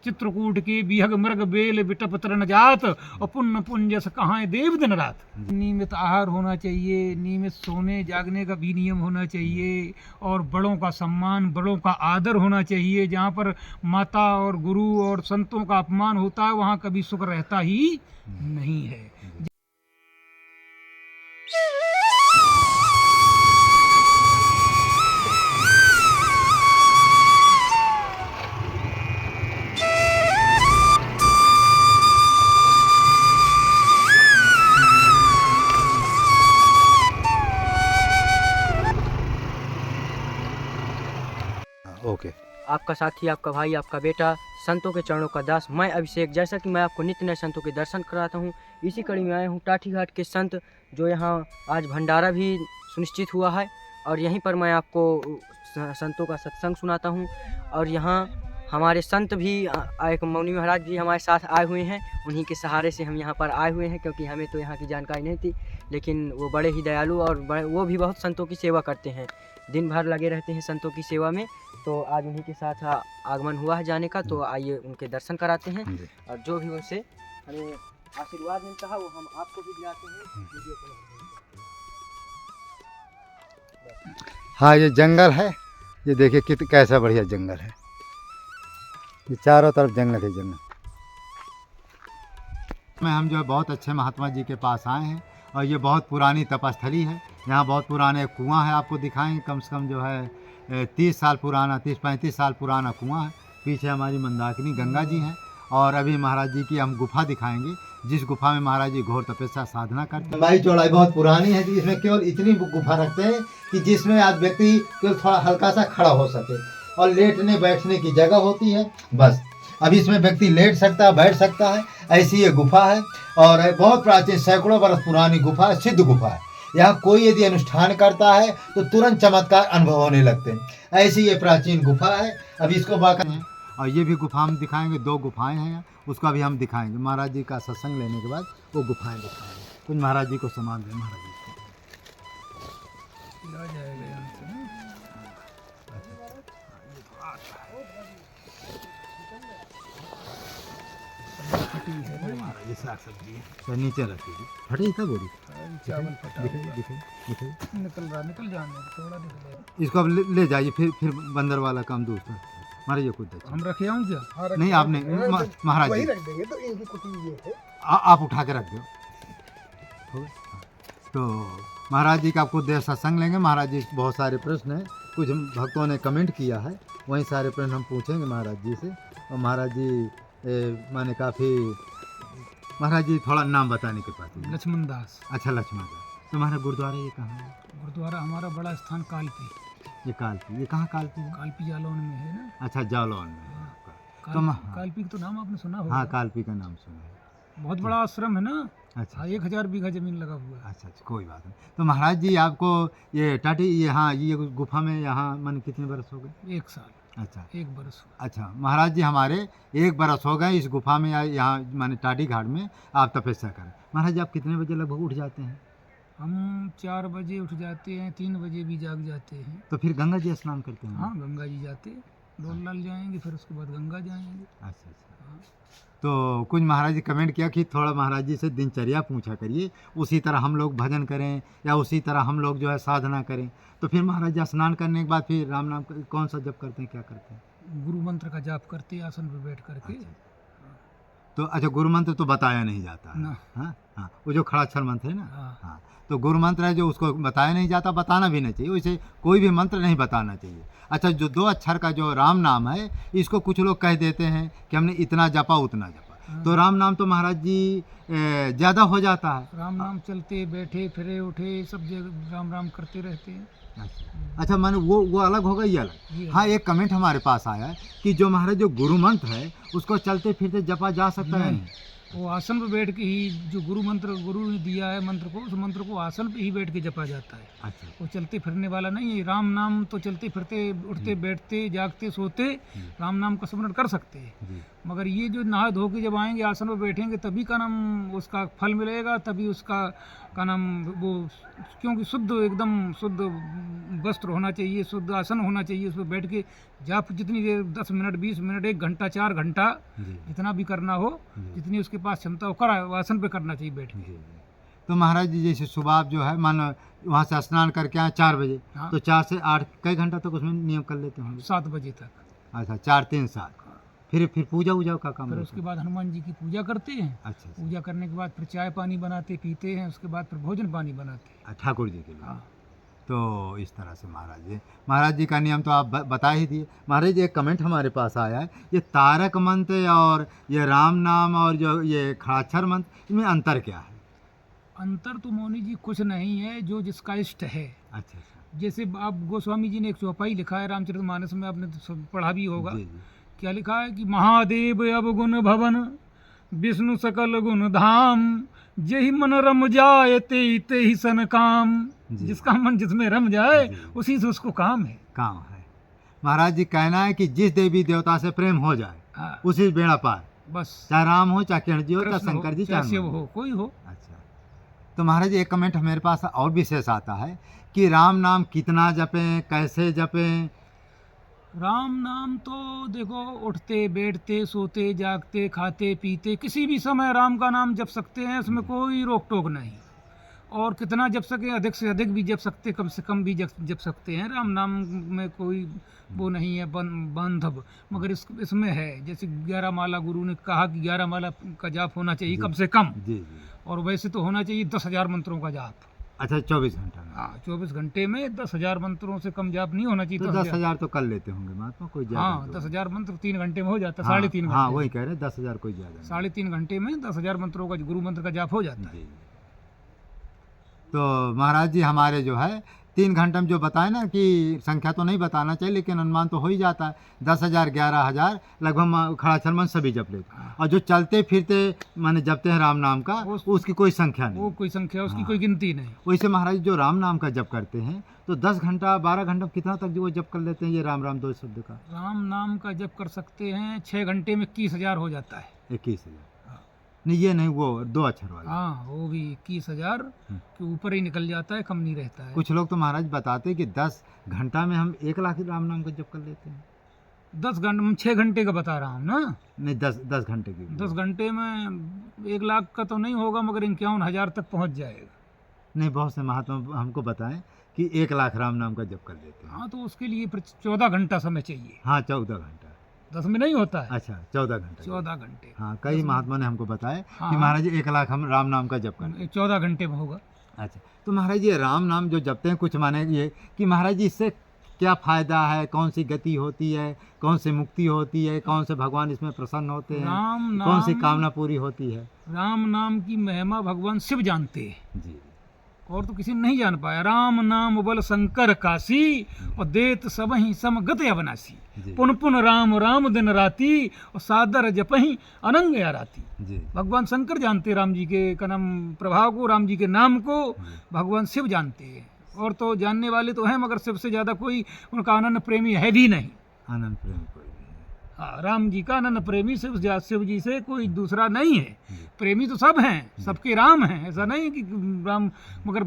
चित्रकूट के बिहग मृग बेल बिटप तरण जात और पुण्य पुंजस कहाँ देव दिन रात। नियमित आहार होना चाहिए, नियमित सोने जागने का भी नियम होना चाहिए, और बड़ों का सम्मान, बड़ों का आदर होना चाहिए। जहाँ पर माता और गुरु और संतों का अपमान होता है वहाँ कभी सुख रहता ही नहीं है। ओके। आपका साथी, आपका भाई, आपका बेटा, संतों के चरणों का दास, मैं अभिषेक। जैसा कि मैं आपको नित्य नए संतों के दर्शन कराता हूँ, इसी कड़ी में आया हूँ टाठी घाट के संत, जो यहाँ आज भंडारा भी सुनिश्चित हुआ है, और यहीं पर मैं आपको संतों का सत्संग सुनाता हूँ। और यहाँ हमारे संत भी एक मौनी महाराज भी हमारे साथ आए हुए हैं। उन्हीं के सहारे से हम यहाँ पर आए हुए हैं, क्योंकि हमें तो यहाँ की जानकारी नहीं थी, लेकिन वो बड़े ही दयालु और वो भी बहुत संतों की सेवा करते हैं, दिन भर लगे रहते हैं संतों की सेवा में। तो आज उन्हीं के साथ आगमन हुआ है जाने का, तो आइए उनके दर्शन कराते हैं, और जो भी उनसे हमें आशीर्वाद मिलता है वो हम आपको भी दिलाते हैं। हाँ, ये जंगल है, ये देखिए कैसा बढ़िया जंगल है, ये चारों तरफ जंगल है जंगल में। हम जो है बहुत अच्छे महात्मा जी के पास आए हैं, और ये बहुत पुरानी तपस्थली है। यहाँ बहुत पुराने कुआं है, आपको दिखाएंगे, कम से कम जो है 30 साल पुराना, 30-35 साल पुराना कुआं है। पीछे हमारी मंदाकिनी गंगा जी हैं, और अभी महाराज जी की हम गुफा दिखाएंगे, जिस गुफा में महाराज जी घोर तपस्या साधना करते हैं। लंबाई चौड़ाई बहुत पुरानी है, इसमें केवल इतनी गुफा रखते हैं कि जिसमें आज व्यक्ति केवल थोड़ा हल्का सा खड़ा हो सके, और लेटने बैठने की जगह होती है बस। अब इसमें व्यक्ति लेट सकता है, बैठ सकता है, ऐसी ये गुफा है। और बहुत प्राचीन, सैकड़ों वर्ष पुरानी गुफा है, सिद्ध गुफा है। यहाँ कोई यदि अनुष्ठान करता है तो तुरंत चमत्कार अनुभव होने लगते हैं, ऐसी ये प्राचीन गुफा है। अब इसको बाकी, और ये भी गुफा हम दिखाएंगे, 2 गुफाएं हैं यहाँ, उसका भी हम दिखाएंगे। महाराज जी का सत्संग लेने के बाद वो गुफाएं दिखाएंगे। कुछ महाराज जी को सामान दें, महाराज जी ये साग सब्जी है, नीचे रखिए, फटी था बोरी, चावल फटा दिखाइए। निकल जाने थोड़ा निकल। इसको अब ले जाइए, फिर बंदर वाला काम दूसरा मारिए कुछ। हम रखे आऊँ क्या? नहीं, आपने महाराज जी रख देंगे तो इनकी कुटी ये है। आप उठा के रख दो। तो महाराज जी का आपको देर सत्संग लेंगे। महाराज जी बहुत सारे प्रश्न हैं, कुछ भक्तों ने कमेंट किया है, वही सारे प्रश्न हम पूछेंगे महाराज जी से। और महाराज जी माने काफ़ी, महाराज जी थोड़ा नाम बताने के पास। लक्ष्मण दास। अच्छा, लक्ष्मण दास। तुम्हारा गुरुद्वारा ये कहाँ है? गुरुद्वारा हमारा बड़ा स्थान कालपी। ये कालपी, ये कहाँ कालपी है? कालपी जालौन में है ना। अच्छा, जालौन में आपका। तो कालपी का तो नाम आपने सुना होगा। हाँ, कालपी का नाम सुना है। बहुत बड़ा आश्रम है ना। अच्छा, 1000 बीघा जमीन लगा हुआ है। अच्छा, कोई बात नहीं। तो महाराज जी आपको ये टाटी, ये हाँ, ये गुफा में यहाँ मन कितने बरस हो गए? 1 साल। अच्छा, 1 बरस हुआ। अच्छा, महाराज जी हमारे 1 बरस हो गए इस गुफा में, यहाँ माने टाटी घाट में आप तपस्या करें। महाराज जी आप कितने बजे लगभग उठ जाते हैं? हम 4 बजे उठ जाते हैं, 3 बजे भी जाग जाते हैं। तो फिर गंगा जी स्नान करते हैं? हाँ, गंगा जी जाते, डोल जाएंगे, फिर उसके बाद गंगा जाएंगे। अच्छा। तो कुछ महाराज जी कमेंट किया कि थोड़ा महाराज जी से दिनचर्या पूछा करिए, उसी तरह हम लोग भजन करें, या उसी तरह हम लोग जो है साधना करें। तो फिर महाराज जी स्नान करने के बाद फिर राम नाम कौन सा जप करते हैं, क्या करते हैं? गुरु मंत्र का जाप करते, आसन पर बैठ करके। तो अच्छा, गुरु मंत्र तो बताया नहीं जाता है ना। हाँ हाँ, वो जो खड़ाक्षर मंत्र है ना। हाँ। हाँ, तो गुरु मंत्र है जो, उसको बताया नहीं जाता, बताना भी नहीं चाहिए, वैसे कोई भी मंत्र नहीं बताना चाहिए। अच्छा, जो 2 अक्षर का जो राम नाम है, इसको कुछ लोग कह देते हैं कि हमने इतना जपा उतना जपा। तो राम नाम तो महाराज जी ज़्यादा हो जाता है। राम नाम चलते बैठे फिरे उठे सब जगह राम राम करते रहते हैं। अच्छा, माने वो अलग होगा, ये अलग। हाँ, एक कमेंट हमारे पास आया है कि जो महाराज जो गुरु मंत्र है उसको चलते फिरते जपा जा सकता है? वो आसन पर बैठ के ही जो गुरु ने दिया है मंत्र को, उस मंत्र को आसन पे ही बैठ के जपा जाता है। अच्छा वो चलते फिरने वाला नहीं है। राम नाम तो चलते फिरते उठते बैठते जागते सोते राम नाम का स्मरण कर सकते हैं, जी मगर ये जो नहा धो के जब आएंगे आसन पर बैठेंगे तभी का नाम उसका फल मिलेगा, तभी उसका का नाम वो, क्योंकि शुद्ध एकदम शुद्ध वस्त्र होना चाहिए, शुद्ध आसन होना चाहिए, उस पर बैठ के जाप जितनी देर 10 मिनट 20 मिनट 1 घंटा 4 घंटा जी जितना भी करना हो, जी। जितनी उसके पास क्षमता हो कर आसन पे करना चाहिए बैठ जी के। जी। तो महाराज जी जैसे सुबह आप जो है मान वहाँ से स्नान करके आए 4 बजे, हाँ। तो 4 से 8 कई घंटा तक उसमें नियम कर लेते होंगे? 7 बजे तक। अच्छा 4 3 7 फिर पूजा वूजा का काम फिर रहता उसके बाद हनुमान जी की पूजा करते हैं। है? अच्छा अच्छा। पूजा करने के बाद फिर चाय पानी बनाते पीते हैं, उसके बाद फिर भोजन पानी बनाते हैं। ठाकुर जी के लिए। हाँ। तो इस तरह से महाराज जी का नियम तो आप बता ही दिए। महाराज जी एक कमेंट हमारे पास आया है, ये तारक मंत्र और ये राम नाम और जो ये खड़ाक्षर मंत्र, इनमें अंतर क्या है? अंतर तो मौनी जी कुछ नहीं है, जो जिसका इष्ट है। अच्छा अच्छा। जैसे आप गोस्वामी जी ने एक चौपाई लिखा है रामचरितमानस में, आपने तो सब पढ़ा भी होगा। जी जी। क्या लिखा है कि महादेव अवगुण भवन विष्णु सकल गुण धाम, जही मन रम जाए ते ही सन काम। जी। जिसका मन जिसमें रम जाए जी। उसी से उसको काम है। काम है। महाराज जी कहना है कि जिस देवी देवता से प्रेम हो जाए हाँ, उसी बेड़ा पार, बस चाहे राम हो चाहे कृष्ण जी हो चाहे कृष्ण हो, शंकर जी चाहे चाहे शिव हनुमान हो, कोई हो। जी। अच्छा। तो महाराज जी एक कमेंट मेरे पास और विशेष आता है कि राम नाम कितना जपें, कैसे जपें? राम नाम तो देखो उठते बैठते सोते जागते खाते पीते किसी भी समय राम का नाम जप सकते हैं, इसमें कोई रोक टोक नहीं। और कितना जप सके अधिक से अधिक भी जप सकते, कम से कम भी जप सकते हैं। राम नाम में कोई वो नहीं है बांधव, मगर इसमें है जैसे 11 माला गुरु ने कहा कि 11 माला का जाप होना चाहिए जी। कम से कम, जी जी। और वैसे तो होना चाहिए 10,000 मंत्रों का जाप। अच्छा 24 घंटा में? हाँ 24 घंटे में 10,000 मंत्रों से कम जाप नहीं होना चाहिए। तो 10,000 तो कर लेते होंगे महात्मा, कोई ज्यादा हाँ तो? 10,000 मंत्र 3 घंटे में हो जाता है, हाँ, 3.5 हाँ घंटे वही कह रहे हैं 10,000 कोई ज्यादा नहीं। 3.5 घंटे में 10,000 मंत्रों का गुरु मंत्र का जाप हो जाता है। जी। तो महाराज जी हमारे जो है 3 घंटे में जो बताए ना कि संख्या तो नहीं बताना चाहिए लेकिन अनुमान तो हो ही जाता है, 10,000 11,000 लगभग खड़ाक्षर मंत्र सभी जप लेते हैं। और जो चलते फिरते माने जपते हैं राम नाम का उसकी कोई संख्या नहीं। वो कोई संख्या उसकी हाँ। कोई गिनती नहीं। वैसे महाराज जी जो राम नाम का जप करते हैं तो 10 घंटा 12 घंटा कितना तक जो वो जप कर लेते हैं ये राम राम 2 शब्द का? राम नाम का जप कर सकते हैं 6 घंटे में 21,000 हो जाता है। 21,000? हाँ। नहीं ये नहीं, वो 2 अक्षर वाला। हाँ वो भी 21,000 के ऊपर ही निकल जाता है, कम नहीं रहता है। कुछ लोग तो महाराज बताते हैं कि 10 घंटा में हम 1 लाख राम नाम का जप कर लेते हैं। 10 घंटे 6 घंटे का बता रहा हूँ ना। नहीं 10 घंटे की। 10 घंटे में 1 लाख का तो नहीं होगा, मगर 51,000 तक पहुँच जाएगा। नहीं बहुत से महात्मा हमको बताएं कि 1 लाख राम नाम का जप कर लेते हैं। हाँ तो उसके लिए फिर 14 घंटा समय चाहिए। हाँ 14 घंटा। 10 में नहीं होता है। अच्छा 14 घंटा। 14 घंटे। हाँ कई महात्मा ने हमको बताया हाँ, कि महाराज जी 1 लाख हम राम नाम का जप करते हैं। 14 घंटे में होगा। अच्छा तो महाराज जी राम नाम जो जपते हैं कुछ माने ये कि महाराज जी इससे क्या फ़ायदा है, कौन सी गति होती है, कौन सी मुक्ति होती है, कौन से भगवान इसमें प्रसन्न होते हैं, राम नाम कौन सी कामना पूरी होती है? राम नाम की महिमा भगवान शिव जानते हैं, जी और तो किसी ने नहीं जान पाया। राम नाम बल शंकर काशी, और देत सबहि समगत अवनासी। जी पुन पुन राम राम दिन राती, और सादर जपहि अनंग आराती। जी भगवान शंकर जानते राम जी के कनम प्रभाव को, राम जी के नाम को जी। भगवान शिव जानते हैं। और तो जानने वाले तो हैं, मगर शिव से ज़्यादा कोई उनका अनन्य प्रेमी है भी नहीं। आनंद प्रेम कोई नहीं है। हाँ राम जी का अनन्य प्रेमी शिव जी से कोई दूसरा नहीं है। जी। प्रेमी तो सब हैं, सबके राम हैं, ऐसा नहीं कि राम, मगर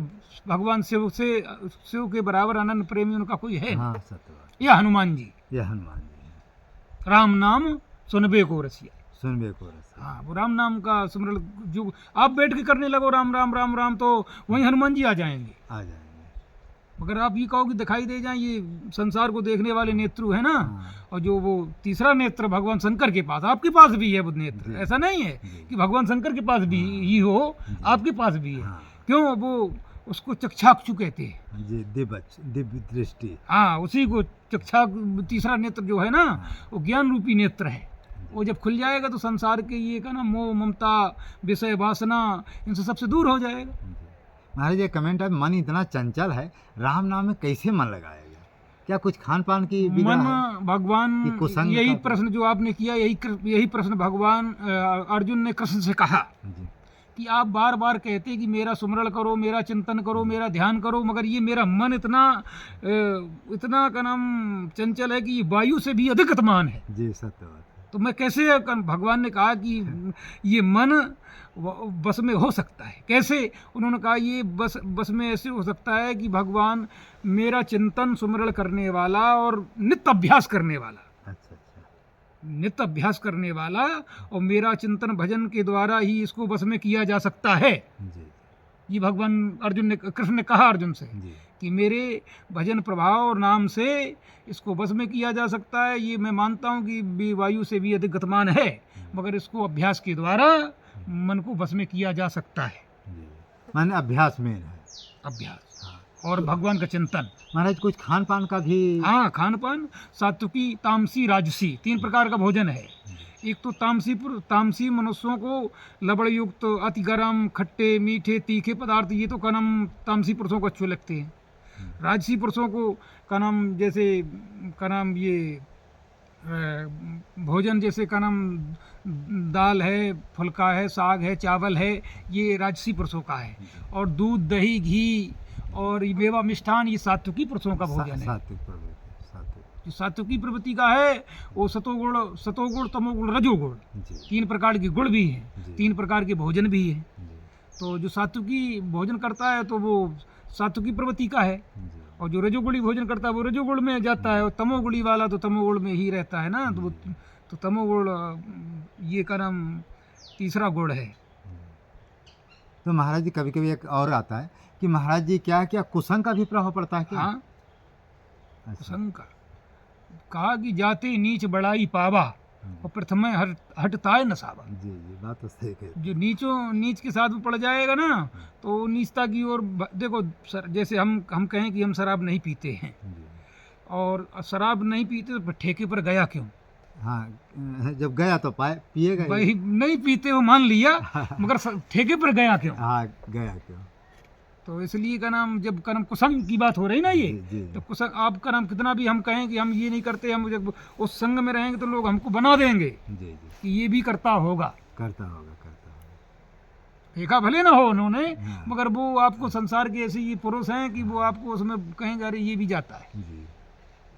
भगवान शिव के बराबर अनन्य प्रेमी उनका कोई है। हाँ सत्य बात। या हनुमान जी, यह हनुमान जी है। राम नाम सुनबे को रसिया। सुनबे को रस। हाँ वो राम नाम का स्मरण जो आप बैठ के करने लगो राम राम राम राम, तो वहीं हनुमान जी आ जाएंगे। आ जाएंगे। मगर आप ये कहो कि दिखाई दे जाए, ये संसार को देखने वाले नेत्रु है ना, हाँ। और जो वो तीसरा नेत्र भगवान शंकर के पास, आपके पास भी है वो नेत्र। जी। ऐसा नहीं है जी। कि भगवान शंकर के पास भी ही हो, जी। आपके पास भी है। हाँ क्यों? वो उसको चक्षाक्षु कहते हैं। जी, दिव्य दृष्टि। हाँ उसी को तीसरा नेत्र जो है ना, वो ज्ञान रूपी नेत्र है। वो जब खुल जाएगा तो संसार के ये का ना मोह ममता विषय वासना इनसे सबसे दूर हो जाएगा। महाराज ये कमेंट है, मन इतना चंचल है, राम नाम में कैसे मन लगाएगा? क्या कुछ खान पान की मन बिगड़ा है? भगवान, कि कुसंग यही का- प्रश्न जो आपने किया, यही प्रश्न भगवान अर्जुन ने कृष्ण से कहा जी कि आप बार बार कहते कि मेरा सुमरण करो, मेरा चिंतन करो, मेरा ध्यान करो, मगर ये मेरा मन इतना का नाम चंचल है कि ये वायु से भी अधिक गतिमान है। जी, सत्य बात है। तो मैं कैसे, भगवान ने कहा कि ये मन बस में हो सकता है, कैसे? उन्होंने कहा ये बस में ऐसे हो सकता है कि भगवान मेरा चिंतन सुमरण करने वाला और नित्य अभ्यास करने वाला, अच्छा अच्छा। नित्य अभ्यास करने वाला और मेरा चिंतन भजन के द्वारा ही इसको बस में किया जा सकता है। जी ये भगवान कृष्ण ने कहा अर्जुन से जी कि मेरे भजन प्रभाव और नाम से इसको बस में किया जा सकता है। ये मैं मानता हूँ कि वायु से भी अधिक गतिमान है, मगर इसको अभ्यास के द्वारा मन को बस में किया जा सकता है। जी, माने अभ्यास मेन है। अभ्यास हाँ। और भगवान का चिंतन। महाराज कुछ खान पान का भी? हाँ, खान पान सात्विकी, तामसी, राजसी 3 प्रकार का भोजन है। एक तो तामसी मनुष्यों को लवण युक्त, अति गर्म, खट्टे, मीठे, तीखे पदार्थ, ये तो का नाम तामसी पुरुषों को अच्छे लगते हैं। राजसी पुरुषों को का नाम जैसे का नाम ये भोजन जैसे का नाम दाल है, फुल्का है, साग है, चावल है, ये राजसी पुरुषों का है। और दूध, दही, घी और ये मेवा मिष्ठान, ये सात्विकी पुरुषों का भोजन है। सात्विक प्रवृत्ति, सात्विक। जो सात्विकी प्रवृत्ति का है वो सतोगुण, तमोगुण, रजोगुण, जी 3 प्रकार के गुण भी हैं, जी। 3 प्रकार के भोजन भी हैं। जी तो जो सात्विकी भोजन करता है तो वो सात्विकी प्रवृत्ति का है, जी और जो रजोगुणी भोजन करता है वो रजोगुण में जाता है, और तमोगुणी वाला तो तमोगुण में ही रहता है ना। तो तमोगुण ये का नाम तीसरा गुण है। तो महाराज जी कभी कभी एक और आता है कि महाराज जी क्या क्या कुसंग का भी प्रभाव पड़ता है क्या? हाँ, अच्छा। कुसंग का कहा कि जाते नीच बड़ाई पावा और प्रथम हटताए नसावा। जी जी, बात तो सही है। जो नीच के साथ में पड़ जाएगा ना तो नीचता की ओर देखो। जैसे हम कहें कि हम शराब नहीं पीते हैं, जी और शराब नहीं पीते तो ठेके पर गया क्यों? हाँ, जब गया तो पिएगा ही। भाई नहीं पीते हो मान लिया, मगर ठेके पर गया क्यों? हाँ, गया क्यों? तो इसलिए का नाम, जब का नाम कुसंग की बात हो रही ना ये, जी तो कुसंग आपका नाम कितना भी हम कहें कि हम ये नहीं करते, हम जब उस संग में रहेंगे तो लोग हमको बना देंगे जी जी, कि ये भी करता होगा। करता होगा, करता होगा। देखा भले ना हो उन्होंने, हाँ। मगर वो आपको संसार के ऐसे ये पुरुष हैं कि वो आपको उसमें कहेंगे अरे ये भी जाता है, जी,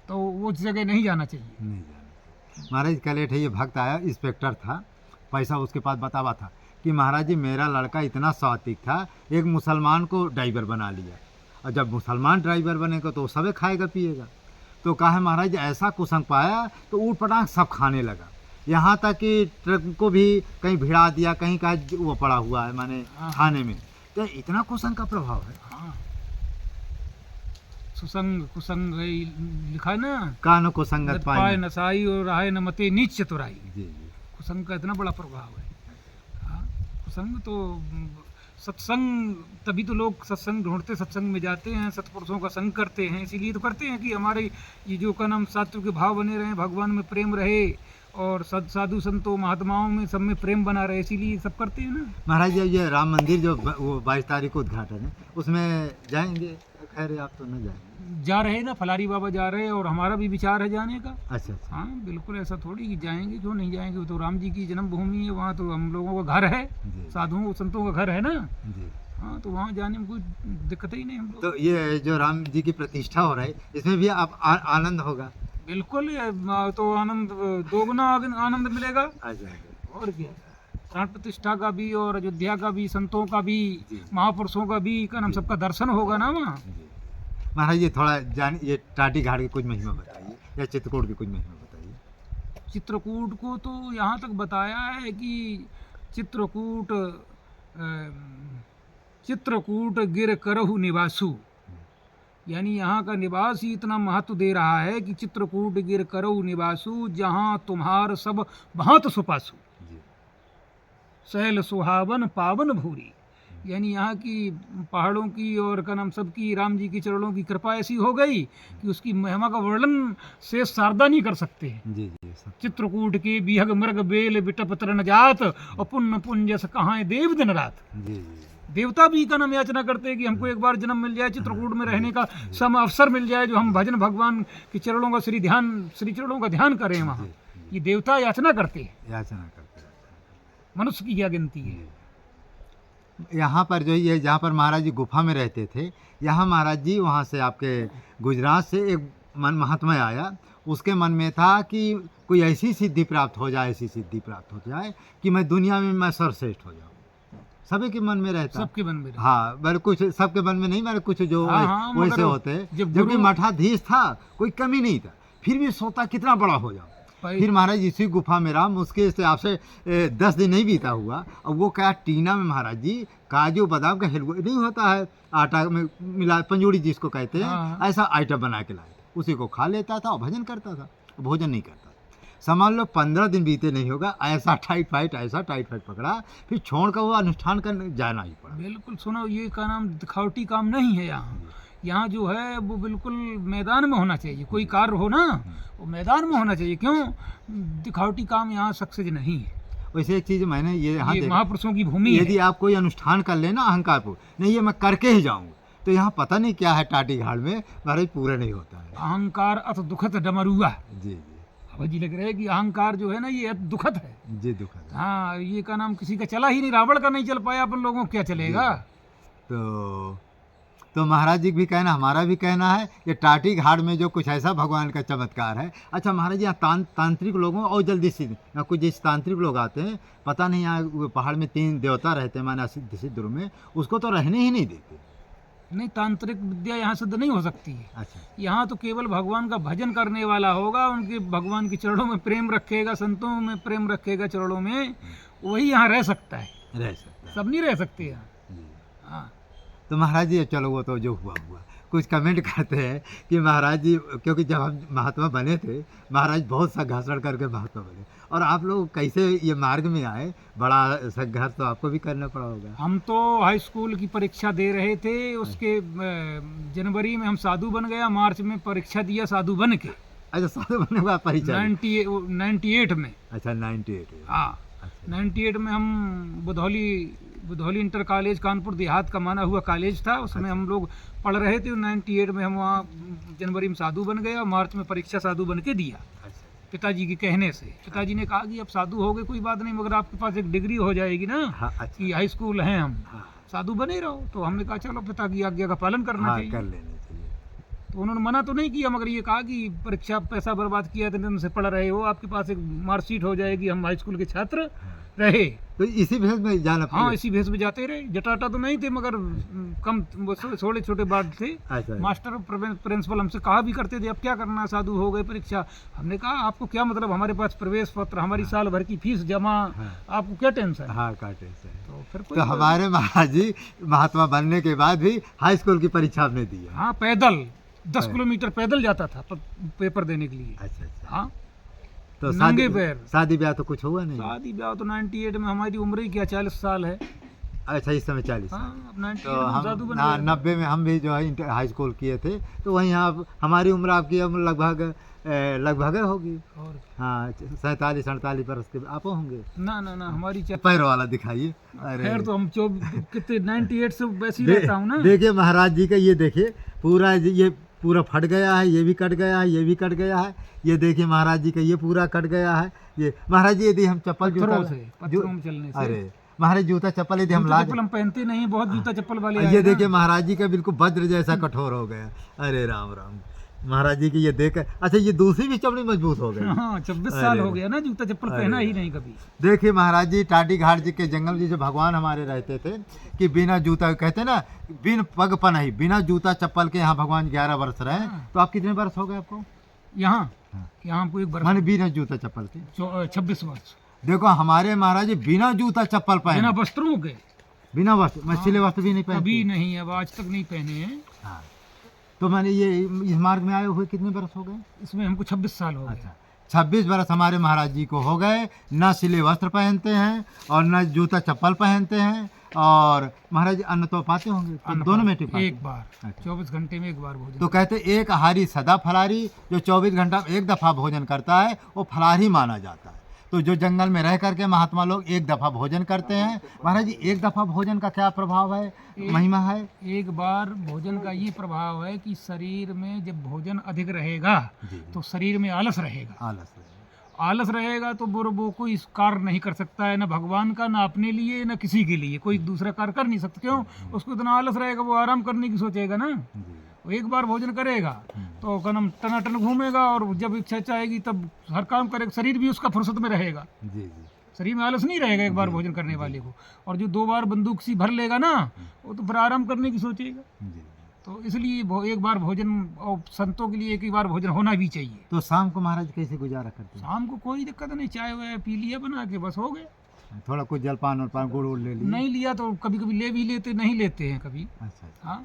तो वो उस जगह नहीं जाना चाहिए। नहीं जाना। महाराज कल एक ये भक्त आया, इंस्पेक्टर था, पैसा उसके पास बतावा था कि महाराज जी मेरा लड़का इतना सात्विक था, एक मुसलमान को ड्राइवर बना लिया, और जब मुसलमान ड्राइवर बनेगा तो वो सबे खाएगा पिएगा। तो कहा महाराज जी ऐसा कुसंग पाया तो ऊट पटांग सब खाने लगा, यहाँ तक कि ट्रक को भी कहीं भिड़ा दिया, कहीं का वो पड़ा हुआ है माने खाने में। तो इतना कुसंग का प्रभाव है। हाँ, कुसंग लिखा है ना, कानो को संगत पाए पाए। नसाई और राय न मते नीच चतुराई। जी जी, कुसंग का इतना बड़ा प्रभाव है। हाँ, कुसंग तो सत्संग, तभी तो लोग सत्संग ढूंढते, सत्संग में जाते हैं, सत्पुरुषों का संग करते हैं। इसीलिए तो करते हैं कि हमारे ये जो का नाम सात्विक के भाव बने रहे, भगवान में प्रेम रहे, और साधु संतों महात्माओं में सब में प्रेम बना रहे, इसीलिए सब करते हैं ना। महाराज जी ये राम मंदिर जो वो 22 तारीख को उद्घाटन है, उसमें जाएंगे? खैर आप तो न जाएंगे। जा रहे हैं ना, फलारी बाबा जा रहे हैं, और हमारा भी विचार है जाने का। अच्छा अच्छा। हाँ बिल्कुल, ऐसा थोड़ी कि जाएंगे, क्यों नहीं जाएंगे। वो तो राम जी की जन्मभूमि है, वहाँ तो हम लोगों का घर है, जी साधुओं संतों का घर है ना। जी। हाँ, तो वहाँ जाने में कोई दिक्कत ही नहीं हम लोग। तो ये जो राम जी की प्रतिष्ठा हो रहा है, इसमें भी आप आनंद होगा? बिल्कुल, तो आनंद, दोगुना आनंद मिलेगा। अच्छा। और क्या, प्राण प्रतिष्ठा का भी और अयोध्या का भी, संतों का भी, जी। महापुरुषों का भी, का नाम सबका दर्शन होगा ना वहाँ। महाराज जी थोड़ा ये टाटी घाट की कुछ महिमा बताइए, या चित्रकूट की कुछ महिमा बताइए। चित्रकूट को तो यहाँ तक बताया है कि चित्रकूट गिर करहु निवासु, यानी यहाँ का निवास ही इतना महत्व दे रहा है कि चित्रकूट गिर करहु निवासु, जहाँ तुम्हार सब भांत सुपासु, जी सहल सुहावन पावन भूरी। यानी यहाँ की पहाड़ों की और का नाम सबकी राम जी के चरणों की कृपा ऐसी हो गई कि उसकी महिमा का वर्णन से शारदा नहीं कर सकते हैं। जी जी, सब। चित्रकूट के बिहग मृग बेल बिटप तरण जात, और पुण्य पुंजस कहाँ देव दिन रात। जी जी, देवता भी का नाम याचना करते हैं कि हमको एक बार जन्म मिल जाए, चित्रकूट में रहने का सम अवसर मिल जाए, जो हम भजन भगवान के चरणों का श्री चरणों का ध्यान करें वहाँ। ये देवता याचना करते हैं, याचना करते हैं। मनुष्य की क्या गिनती है। यहाँ पर जो ये जहाँ पर महाराज जी गुफा में रहते थे, यहाँ महाराज जी वहाँ से आपके गुजरात से एक महात्मा आया, उसके मन में था कि कोई ऐसी सिद्धि प्राप्त हो जाए, ऐसी सिद्धि प्राप्त हो जाए कि मैं दुनिया में मैं सर्वश्रेष्ठ हो जाऊँ। सभी के मन में रहता, सबके मन में रहता। हाँ, मेरे कुछ सबके मन में नहीं, मेरे कुछ जो वैसे होते, जबकि मठाधीश था, कोई कमी नहीं था, फिर भी सोता कितना बड़ा हो जाऊँ। फिर महाराज इसी गुफा में रहा, मुश्किल से आपसे 10 दिन नहीं बीता हुआ, और वो क्या टीना में महाराज जी काजू बादाम का हलवा नहीं होता है, आटा में मिला पंजूड़ी जिसको कहते हैं, ऐसा आइटम बना के लाए, उसी को खा लेता था और भजन करता था, भोजन नहीं करता। समझ लो 15 दिन बीते नहीं होगा, ऐसा टाइट फाइट पकड़ा, फिर छोड़ कर वो अनुष्ठान करने जाना ही पड़ा। बिल्कुल सुनो, ये का नाम दिखावटी काम नहीं है यहाँ जो है वो बिल्कुल मैदान में होना चाहिए। कोई कार्य हो ना, वो मैदान में होना चाहिए। क्यों दिखावटी काम यहाँ सक्सेस नहीं है। वैसे एक चीज़ मैंने ये यहाँ महापुरुषों की भूमि है। यदि आप कोई अनुष्ठान कर लेना अहंकार पूर्ण, नहीं ये मैं करके ही जाऊँगा, तो यहाँ पता नहीं क्या है टाटी घाट में महाराज पूरा नहीं होता है। अहंकार अत दुखत डमरुआ। जी अब जी लग रहा है कि अहंकार जो है ना ये दुखद है जी, दुखद। हाँ, ये का नाम किसी का चला ही नहीं, रावण का नहीं चल पाया, अपन लोगों को क्या चलेगा। तो महाराज जी भी कहना, हमारा भी कहना है, ये टाटी घाट में जो कुछ ऐसा भगवान का चमत्कार है। अच्छा महाराज जी, यहाँ तांत्रिक लोगों और जल्दी से यहाँ कुछ जैसे तांत्रिक लोग आते हैं, पता नहीं यहाँ पहाड़ में 3 देवता रहते हैं माना सिद्ध में, उसको तो रहने ही नहीं देते। नहीं, तांत्रिक विद्या यहाँ सिद्ध नहीं हो सकती है। अच्छा, यहाँ तो केवल भगवान का भजन करने वाला होगा, उनके भगवान के चरणों में प्रेम रखेगा, संतों में प्रेम रखेगा चरणों में, वही यहाँ रह सकता है। रह सकता है, सब नहीं रह सकते यहाँ। हाँ, तो महाराज जी चलो वो तो जो हुआ कुछ कमेंट करते हैं कि महाराज जी, क्योंकि जब हम महात्मा बने थे, महाराज बहुत संघर्ष करके महात्मा बने, और आप लोग कैसे ये मार्ग में आए, बड़ा संघर्ष तो आपको भी करना पड़ा होगा। हम तो हाई स्कूल की परीक्षा दे रहे थे, उसके जनवरी में हम साधु बन गया, मार्च में परीक्षा दिया साधु बन के। अच्छा, साधु बनने के बाद परीक्षा 98 में। अच्छा, 98। हाँ, 98 में हम बुधौली इंटर कॉलेज, कानपुर देहात का माना हुआ कॉलेज था, उसमें हम लोग पढ़ रहे थे। 98 में हम वहाँ जनवरी में साधु बन गए और मार्च में परीक्षा साधु बन के दिया। पिताजी के कहने से पिताजी ने कहा कि अब साधु हो गए कोई बात नहीं, मगर आपके पास एक डिग्री हो जाएगी ना। हाँ, अच्छा। कि हाई स्कूल हैं हम, साधु बने रहो। तो हमने कहा चलो पिता की आज्ञा का पालन करना चाहिए, कर लेना चाहिए। तो उन्होंने मना तो नहीं किया, मगर ये कहा कि परीक्षा पैसा बर्बाद किया इतने से पढ़ रहे हो, आपके पास एक मार्कशीट हो जाएगी, हम हाई स्कूल के छात्र रहे। तो इसी भेष में जाना पड़ा। हाँ, इसी भेष में जाते रहे। जटाटा तो नहीं थे, मगर कम थोड़े छोटे बात थे। अच्छा। मास्टर प्रिंसिपल हमसे कहा भी करते थे अब क्या करना, साधु हो गए परीक्षा। हमने कहा आपको क्या मतलब, हमारे पास प्रवेश पत्र, हमारी साल भर की फीस जमा, आपको क्या टेंशन। हाँ, क्या टेंशन। तो फिर तो हमारे महाराज जी महात्मा बनने के बाद भी हाई स्कूल की परीक्षा आपने दी है। हाँ, पैदल 10 किलोमीटर पैदल जाता था पेपर देने के लिए। अच्छा। हाँ, तो नंगे पैर। शादी ब्याह तो कुछ हुआ नहीं? शादी ब्याह तो 98 में, हमारी उम्र ही क्या 40 साल है। अच्छा, इस समय 40। हाँ, अब 98 तो में साधु बन हम गए। 90 में हम भी जो है हाई स्कूल किए थे, तो वहीं आप हमारी उम्र आपकी लगभग होगी। और हाँ, 47-48 बरस के आप होंगे। ना हमारी पैर वाला दिखाइए। अरे खैर, तो हम कितने 98 से वैसे ही रहता हूँ ना। देखिए महाराज जी का ये देखिए, ये पूरा फट गया है, ये भी कट गया है, ये भी कट गया है। ये देखिए महाराज जी का ये पूरा कट गया है। ये महाराज जी यदि हम चप्पल पत्थरों में चलने से। अरे महाराज जूता चप्पल यदि हम चप्पल हम पहनते नहीं, बहुत जूता चप्पल वाले। ये देखिए महाराज जी का बिल्कुल वज्र जैसा कठोर हो गया। अरे राम राम, महाराज जी की ये देख। अच्छा, ये दूसरी भी चमड़ी मजबूत हो गई। हाँ, 26 साल हो गया ना, जूता चप्पल पहना ही नहीं कभी। देखिए महाराज जी, टाटी घाट जी के जंगल जी जो भगवान हमारे रहते थे कि बिना जूता, कहते ना बिन पग पनाही, बिना जूता चप्पल के यहाँ भगवान 11 वर्ष रहे। तो आप कितने वर्ष हो गए आपको यहाँ? यहाँ हमको 1 वर्ष, माने बिना जूता चप्पल के 26 वर्ष। देखो हमारे महाराज जी बिना जूता चप्पल पहने, बिना वस्त्रों के, बिना वस्त्र, मछली वस्त्र भी नहीं पहने। अभी नहीं, अब आज तक नहीं पहने हैं। हाँ, तो मैंने ये इस मार्ग में आए हुए कितने वर्ष हो गए? इसमें हमको 26 साल हो गए। अच्छा, 26 वर्ष हमारे महाराज जी को हो गए। न सिले वस्त्र पहनते हैं और न जूता चप्पल पहनते हैं। और महाराज जी अन्न तो पाते होंगे? तो दोनों में एक बार, 24 घंटे में 1 बार भोजन। तो कहते एक आहारी सदा फलाहारी, जो 24 घंटा में एक दफ़ा भोजन करता है वो फलाहारी माना जाता है। तो जो जंगल में रह करके महात्मा लोग एक दफ़ा भोजन करते हैं। महाराज जी, एक दफ़ा भोजन का क्या प्रभाव है, महिमा है? एक बार भोजन का ये प्रभाव है कि शरीर में जब भोजन अधिक रहेगा तो शरीर में आलस रहेगा। आलस रहेगा तो वो कोई कार्य नहीं कर सकता है, ना भगवान का, ना अपने लिए, ना किसी के लिए कोई दूसरा कार्य कर नहीं सकता। क्यों? उसको इतना आलस रहेगा, वो आराम करने की सोचेगा ना। वो एक बार भोजन करेगा तो कदम टनाटन घूमेगा और जब इच्छा चाहेगी तब हर काम करेगा। शरीर भी उसका फुर्सत में रहेगा, शरीर में आलस नहीं रहेगा एक बार भोजन करने वाले को। और जो 2 बार बंदूक सी भर लेगा ना, वो तो फिर आराम करने की सोचेगा। तो इसलिए एक बार भोजन, और संतों के लिए एक ही बार भोजन होना भी चाहिए। तो शाम को महाराज कैसे गुजारा करते हैं? शाम को कोई दिक्कत नहीं, चाय वाय पी लिया बना के, बस हो गया। थोड़ा कुछ जलपान वलपान गुड़ उड़ ले लिया? नहीं लिया तो कभी कभी ले भी लेते, नहीं लेते हैं कभी। अच्छा। हाँ,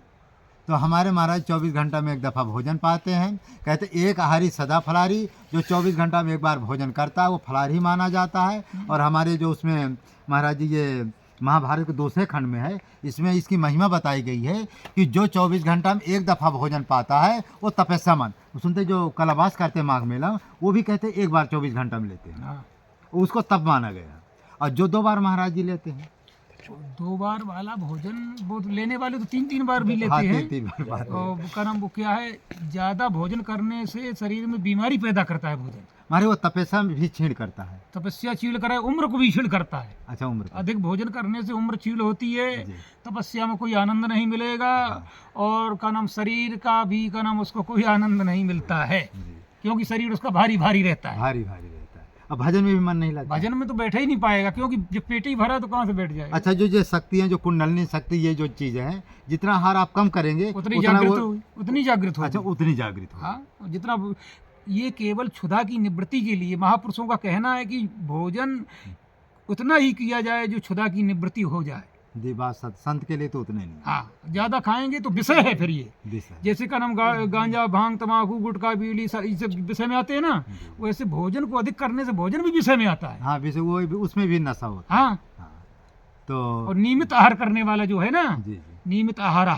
तो हमारे महाराज 24 घंटा में एक दफ़ा भोजन पाते हैं। कहते एक आहारी सदा फलारी, जो 24 घंटा में एक बार भोजन करता है वो फलारी माना जाता है। और हमारे जो उसमें महाराज जी ये महाभारत के 2 खंड में है, इसमें इसकी महिमा बताई गई है कि जो 24 घंटा में एक दफ़ा भोजन पाता है वो तपस्या मन। सुनते जो कलावास करते माघ मेला, वो भी कहते एक बार 24 घंटा में लेते हैं, उसको तप माना गया। और जो 2 बार महाराज जी लेते हैं, 2 बार वाला भोजन वो लेने वाले तो 3-3 बार भी लेते हैं। 3 बार। और का नाम वो क्या है, ज़्यादा भोजन करने से शरीर में बीमारी पैदा करता है भोजन। हमारे वो तपस्या में भी छीण करता है। तपस्या छीड़ कराए, उम्र को भी छीड़ करता है। अच्छा, उम्र को। अधिक भोजन करने से उम्र छीड़ होती है, तपस्या में कोई आनंद नहीं मिलेगा। और का नाम शरीर का भी का नाम उसको कोई आनंद नहीं मिलता है, क्योंकि शरीर उसका भारी भारी रहता है। भारी भारी रहता है। अब भजन में भी मन नहीं लगता। भजन में तो बैठे ही नहीं पाएगा, क्योंकि जब पेट ही भरा तो कहाँ से बैठ जाएगा। अच्छा, जो शक्ति है, जो कुंडलिनी शक्ति, ये जो चीज़ है, जितना आहार आप कम करेंगे उतनी जागृत होगी। अच्छा, उतनी जागृत होगी। हाँ, जितना ये केवल क्षुधा की निवृत्ति के लिए महापुरुषों का कहना है कि भोजन उतना ही किया जाए जो क्षुधा की निवृत्ति हो जाए। जी, बात संत के लिए तो उतने नहीं। हाँ, ज्यादा खाएंगे तो विषय है फिर ये। जैसे का नाम गांजा, भांग, तम्बाकू, गुटखा, बीड़ी, ये सब विषय में आते हैं ना, वैसे भोजन को अधिक करने से भोजन भी विषय में आता है। हाँ, विषय वो उसमें भी नशा होता है। हाँ, तो और नियमित आहार करने वाला जो है ना, नियमित आहारा,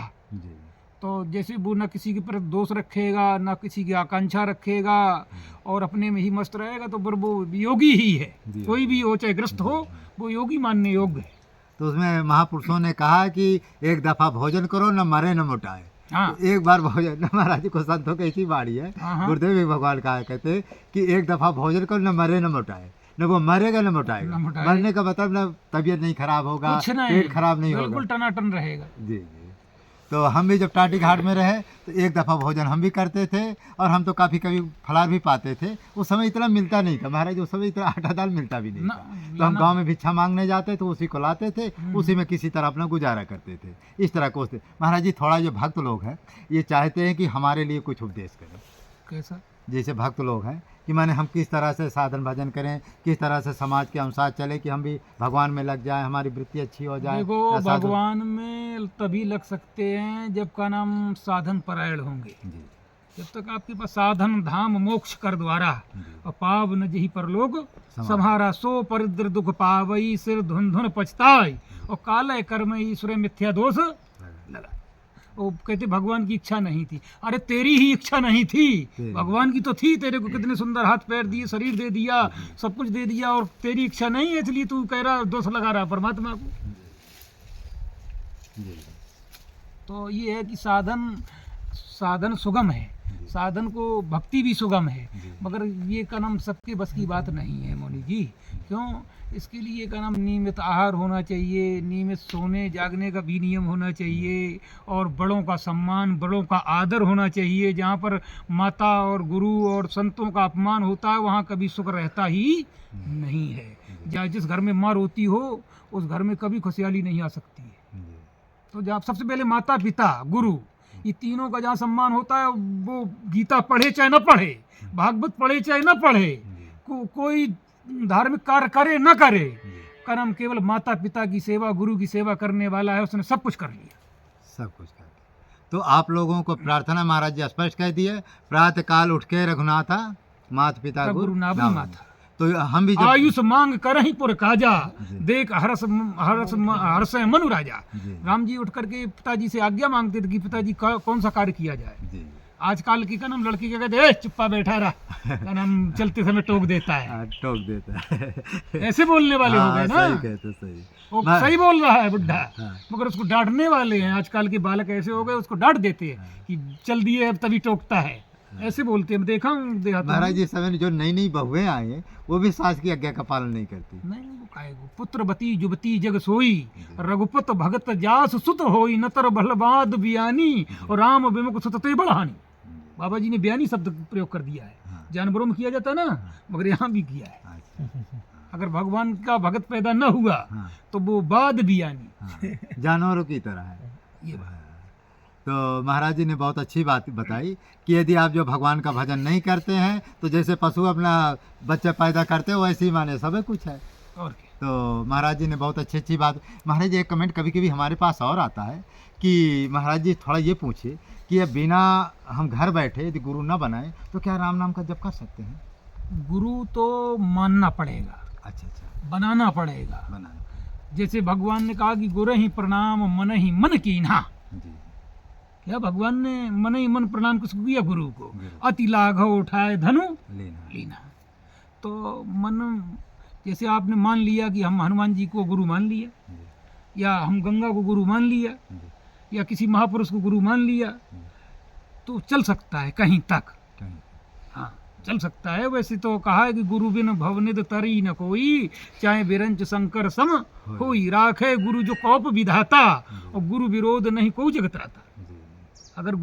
तो जैसे वो न किसी के प्रति दोष रखेगा, न किसी की आकांक्षा रखेगा, और अपने में ही मस्त रहेगा, तो फिर वो योगी ही है। कोई भी हो, चाहे ग्रस्त हो, वो योगी मानने योग्य है। तो उसमें महापुरुषों ने कहा कि एक दफ़ा भोजन करो, न मरे न मोटाए। हाँ। तो एक बार भोजन, महाराज को संतों की ऐसी बाड़ी है, गुरुदेव भी भगवान कहा कहते कि एक दफ़ा भोजन करो, न मरे न मोटाए। न वो मरेगा न मोटाएगा। मरने का मतलब न तबीयत नहीं खराब होगा, पेट खराब नहीं होगा, बिल्कुल टनाटन रहेगा। जी। तो हम भी जब टाटी घाट में रहे तो एक दफ़ा भोजन हम भी करते थे, और हम तो काफ़ी कभी फलार भी पाते थे। उस समय इतना मिलता नहीं था महाराज, उस समय इतना आटा दाल मिलता भी नहीं था। तो हम गांव में भिक्षा मांगने जाते तो उसी को लाते थे, उसी में किसी तरह अपना गुजारा करते थे। इस तरह को महाराज जी, थोड़ा जो भक्त लोग हैं ये चाहते हैं कि हमारे लिए कुछ उपदेश करें। कैसा? जैसे भक्त लोग हैं कि माने हम किस तरह से साधन भजन करें, किस तरह से समाज के अनुसार चले कि हम भी भगवान में लग जाए, हमारी वृत्ति अच्छी हो जाए। देखो, भगवान में तभी लग सकते हैं जब का नाम साधन परायण होंगे। जब तक आपके पास साधन धाम मोक्ष कर द्वारा और पाव न जही परलोक सम्हारा, सो परिद्र दुख पावई, सिर धुन धुन पछताई, और काले कर्म ईश्वर मिथ्या दोष लगा। वो कहते भगवान की इच्छा नहीं थी। अरे तेरी ही इच्छा नहीं थी, भगवान की तो थी। तेरे को कितने सुंदर हाथ पैर दिए, शरीर दे दिया, सब कुछ दे दिया, और तेरी इच्छा नहीं है, इसलिए तू कह रहा दोष लगा रहा परमात्मा को। तो ये है कि साधन सुगम है, साधन को भक्ति भी सुगम है, मगर ये का नाम सबके बस की बात नहीं है मौनी जी। क्यों? इसके लिए का नाम नियमित आहार होना चाहिए, नियमित सोने जागने का भी नियम होना चाहिए, और बड़ों का सम्मान, बड़ों का आदर होना चाहिए। जहाँ पर माता और गुरु और संतों का अपमान होता है वहाँ कभी सुख रहता ही नहीं है। जहाँ जिस घर में माँ रोती हो उस घर में कभी खुशहाली नहीं आ सकती है। तो जब सबसे पहले माता पिता गुरु, ये तीनों का जहाँ सम्मान होता है, वो गीता पढ़े चाहे न पढ़े, भागवत पढ़े चाहे न पढ़े, कोई धार्मिक कार्य करे न करे, कर्म केवल माता पिता की सेवा, गुरु की सेवा करने वाला है, उसने सब कुछ कर लिया, सब कुछ कर लिया। तो आप लोगों को प्रार्थना महाराज जी स्पष्ट कह दिए, प्रातः काल उठ के रघुनाथा, माता पिता गुरु नाभि माथा। तो हम भी आयुष मांग करहि पुर काजा, देख हर्ष मनु राजा। राम जी उठ करके पिताजी से आज्ञा मांगते थे कि पिताजी कौन सा कार्य किया जाए। आजकल की का नाम लड़की क्या कहते हैं, चुप्पा बैठा रहा का नाम चलते समय टोक देता है, हाँ, टोक देता है। ऐसे बोलने वाले हो गए ना। सही कहते, सही। वो मैं- सही बोल रहा है बुढ़ा, हाँ। मगर उसको डांटने वाले हैं आजकल के बालक ऐसे हो गए, उसको डांट देते हैं कि चल दिए अब तभी टोकता है, ऐसे बोलते हैं। देखा हूँ, देखा महाराज जी समय में जो नई नई बहुएं आई हैं वो भी सास की आज्ञा का पालन नहीं करती। नहीं वो काहे गो, पुत्रवती जुबती जग सोई, रघुपत भगत जास सुत होई, नतर भलबाद बियानी और राम विमुख सुतते बढ़ानी। बाबा जी ने बयानी शब्द प्रयोग कर दिया है, हाँ। जानवरों में किया जाता है ना, मगर यहाँ भी किया है। अच्छा, अगर भगवान का भगत पैदा न हुआ हाँ, तो वो बाद बियानी, हाँ, जानवरों की तरह है। ये बात। तो महाराज जी ने बहुत अच्छी बात बताई कि यदि आप जो भगवान का भजन नहीं करते हैं तो जैसे पशु अपना बच्चा पैदा करते हैं वैसे ही माने सब कुछ है। और क्या, तो महाराज जी ने बहुत अच्छी बात। महाराज जी एक कमेंट कभी कभी हमारे पास और आता है कि महाराज जी थोड़ा ये पूछिए कि अब बिना हम घर बैठे यदि गुरु न बनाए तो क्या राम नाम का जप कर सकते हैं? गुरु तो मानना पड़ेगा, अच्छा अच्छा, बनाना पड़ेगा। बनाना। जैसे भगवान ने कहा कि गुरु ही प्रणाम मन ही मन कीन्हा, जी, क्या भगवान ने मन ही मन प्रणाम किसको किया? गुरु को। गुरु। अति लाघव उठाए धनु लेना। लीना। तो मन, जैसे आपने मान लिया कि हम हनुमान जी को गुरु मान लिया, जी, या हम गंगा को गुरु मान लिया, जी, या किसी महापुरुष को गुरु मान लिया, तो चल सकता है कहीं तक। कहीं। हाँ, चल सकता है। वैसे तो कहा है कि गुरु बिन भवनिद तरी न कोई, चाहे बिरंच शंकर सम होई, राखे गुरु जो कौप विधाता, और गुरु विरोध नहीं कोई जगत रहता। जी, अगर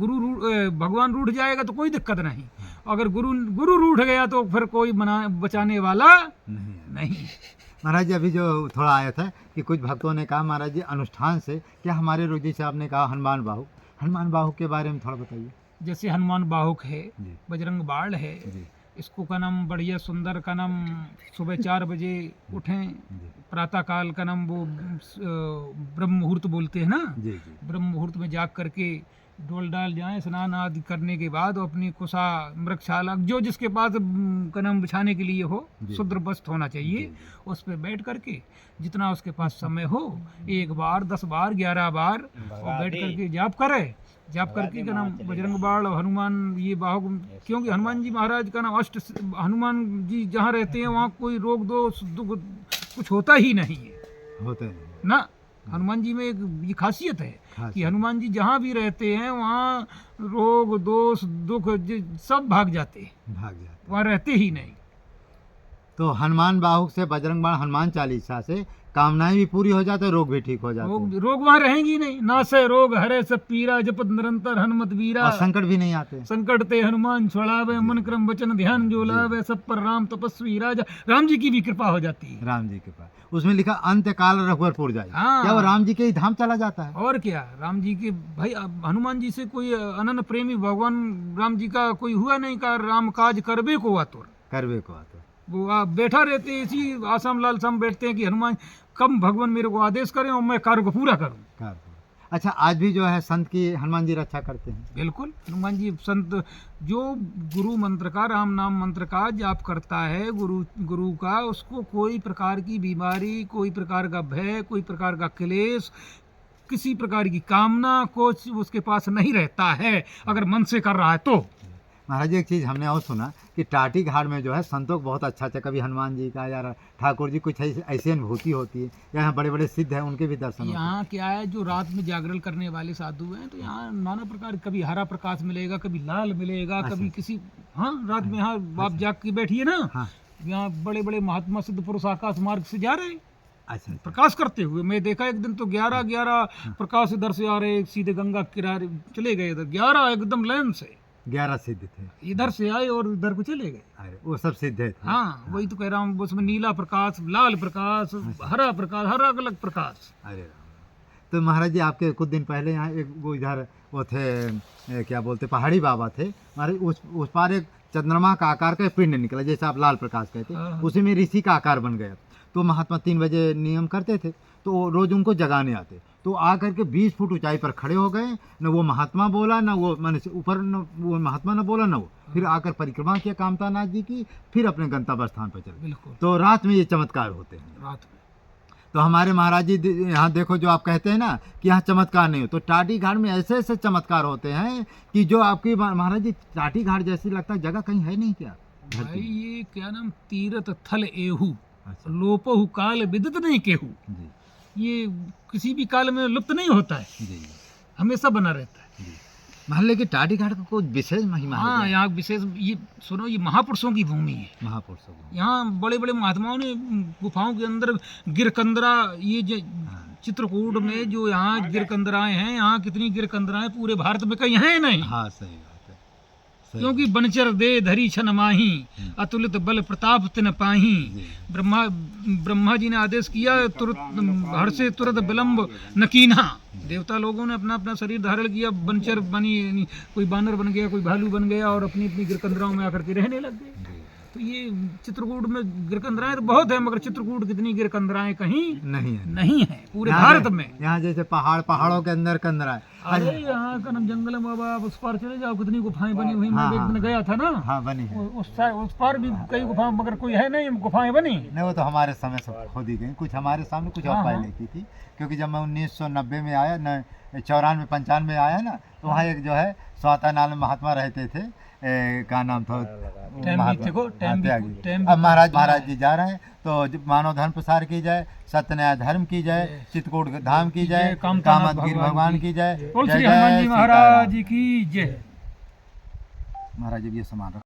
भगवान रूठ जाएगा तो कोई दिक्कत नहीं, अगर गुरु रूठ गया तो फिर कोई बचाने वाला नहीं। नहीं। महाराज जी अभी जो थोड़ा आया था कि कुछ भक्तों ने कहा महाराज जी अनुष्ठान से क्या हमारे रोज जैसे आपने कहा हनुमान बाहु के बारे में थोड़ा बताइए। जैसे हनुमान बाहुक है, जी, बजरंग बाण है, जी, इसको का नाम बढ़िया सुंदर का नाम सुबह 4 बजे उठें, जी, प्रातः काल का नाम वो ब्रह्म मुहूर्त बोलते हैं ना, जी, जी, ब्रह्म मुहूर्त में जाग करके डोल डाल जाएं, स्नान आदि करने के बाद अपनी कुशा मृगशाला जो जिसके पास कनम बिछाने के लिए हो, जी। शुद्र वस्त्र होना चाहिए, जी, उस पर बैठ करके जितना उसके पास समय हो, 1 बार 10 बार 11 बार और बैठ करके जाप करे। जाप करके का नाम बजरंग बाण और हनुमान ये बाहुक, क्योंकि हनुमान जी महाराज का नाम हनुमान जी जहाँ रहते हैं वहाँ कोई रोग दोष दुख कुछ होता ही नहीं है होते हैं ना। हनुमान जी में एक ये खासियत है खास। कि हनुमान जी जहाँ भी रहते हैं वहाँ रोग दोष दुख सब भाग जाते हैं, भाग जाते हैं। वहाँ रहते ही नहीं। तो हनुमान बाहुक से बजरंग बाण हनुमान चालीसा से कामनाएं भी पूरी हो जाते हैं, रोग भी ठीक हो जाते हैं रोग वहाँ रहेंगी नहीं। ना से रोग हरे सब पीरा, जपत निरंतर हनुमत वीरा, और संकट भी नहीं आते। संकट ते हनुमान छुड़ावे, मन क्रम वचन ध्यान जो लावे, सब पर राम तपस्वी राजा। राम जी की भी कृपा हो जाती है। राम जी के पास उसमें लिखा अंत काल रघुवरपुर जाए। हाँ। क्या वो राम जी के ही धाम चला जाता है? और क्या, राम जी के भाई अब हनुमान जी से कोई अनन्य प्रेमी भगवान राम जी का कोई हुआ नहीं का राम काज करबे को आतुर। करवे को आता। वो आप बैठा रहते इसी आसाम लालसाम बैठते हैं कि हनुमान कब भगवान मेरे को आदेश करें और मैं कार्य को पूरा करूं। अच्छा, आज भी जो है संत की हनुमान जी रक्षा करते हैं। बिल्कुल, हनुमान जी संत जो गुरु मंत्र का, राम नाम मंत्र का जाप करता है, गुरु का, उसको कोई प्रकार की बीमारी, कोई प्रकार का भय, कोई प्रकार का क्लेश, किसी प्रकार की कामना कुछ उसके पास नहीं रहता है, अगर मन से कर रहा है तो। महाराज जी एक चीज़ हमने और सुना कि टाटी घाट में जो है संतों को बहुत अच्छा कभी हनुमान जी का या ठाकुर जी कुछ ऐसी अनुभूति होती है, यहाँ बड़े बड़े सिद्ध हैं उनके भी दर्शन होते हैं। यहाँ क्या है, जो रात में जागरण करने वाले साधु हैं तो यहाँ नाना प्रकार, कभी हरा प्रकाश मिलेगा, कभी लाल मिलेगा, कभी किसी, हाँ रात में यहाँ आप जाग के बैठिए ना, हाँ। यहाँ बड़े बड़े महात्मा सिद्ध पुरुष आकाश मार्ग से जा रहे हैं अच्छा, प्रकाश करते हुए। मैं देखा एक दिन तो 11 प्रकाश इधर से आ रहे, सीधे गंगा किनारे चले गए, इधर 11 एकदम लाइन से 11 सिद्ध थे, इधर से आए और इधर को चले गए। अरे वो सब सिद्ध थे। हाँ वही तो कह रहा हूँ, उसमें नीला प्रकाश, लाल प्रकाश, हरा प्रकाश, हर अलग प्रकाश। अरे राम। तो महाराज जी आपके कुछ दिन पहले यहाँ एक वो इधर वो थे क्या बोलते पहाड़ी बाबा थे महाराज, उस पार एक चंद्रमा का आकार का पिंड निकला, जैसे आप लाल प्रकाश कहते, उसी में ऋषि का आकार बन गया। तो महात्मा 3 बजे नियम करते थे, तो रोज उनको जगाने आते, तो आकर के 20 फुट ऊंचाई पर खड़े हो गए। न वो महात्मा बोला, न वो मनुष्य ऊपर, न वो महात्मा न बोला, न वो फिर आकर परिक्रमा किया कामतानाथ जी की, फिर अपने गंतव्य स्थान पर चले। बिल्कुल, तो रात में ये चमत्कार होते हैं। रात में तो हमारे महाराज जी यहाँ देखो, जो आप कहते हैं ना कि यहाँ चमत्कार नहीं हो, तो टाटी घाट में ऐसे ऐसे चमत्कार होते हैं कि जो आपकी महाराज जी टाटी घाट जैसी लगता है जगह कहीं है नहीं क्या भाई धरती में? ये क्या नाम, तीरथ थल एहू अच्छा, लोपहु काल विदित नहीं केहू। जी ये किसी भी काल में लुप्त नहीं होता है, जी हमेशा बना रहता है। जी। महल्ले की टाटी घाट का कोई विशेष महिमा है हाँ, क्या? यहाँ विशेष ये सुनो, ये महापुरुषों की भूमि है। महापुरुषों को। यहाँ बड़े बड़े महात्माओं ने गुफाओं के अंदर गिरकंदरा, ये जो हाँ, चित्रकूट में जो यहाँ गिरकंदराएं हैं, यहाँ कितनी गिरकंदराएं पूरे भारत में कहीं हैं नहीं। हाँ सही बात है, सही क्योंकि बनचर दे धरी छन माही, अतुलित बल प्रताप तिन पाही। जी। ब्रह्मा जी ने आदेश किया, तुरंत हर से तुरंत विलंब नकीना। देवता लोगों ने अपना अपना शरीर धारण किया, बनचर बनी, कोई बानर बन गया, कोई भालू बन गया, और अपनी अपनी गिरकंदराओं में आकर के रहने लग गए। जी। तो ये चित्रकूट में गिरकंदराएं तो बहुत है, मगर चित्रकूट कितनी गिरकंदराएं कहीं नहीं है, नहीं है पूरे यहाँ भारत जै- में। यहाँ जैसे पहाड़ों के अंदर कंदरा है। अरे यहाँ का नाम जंगल है बाबा, आप उस पार चले जाओ, कितनी गुफाएं बनी हुई। मैं हाँ, एक दिन हाँ। गया था ना, हाँ बनी है। उस पार भी कई गुफाएं, मगर कोई है नहीं, गुफाएं बनी। नहीं, वो तो हमारे समय से खोदी गई, कुछ हमारे सामने, कुछ और हाँ, पहले की थी। क्योंकि जब मैं 1990 में आया न, 94-95 आया ना, तो वहाँ एक जो है स्वाता नाम महात्मा रहते थे, का नाम था टाइम भी देखो, टाइम भी- टाइम भी- अब महाराज जी जा रहे हैं, तो मानव धर्म प्रसार की जाए, सत्य न्याय धर्म की जाए, चित्रकूट धाम की जाए, कामत गिर भगवान की जाए। बोल जय श्री जय हनुमान जी सीताराम। महाराज की जय। महाराज जी ये समान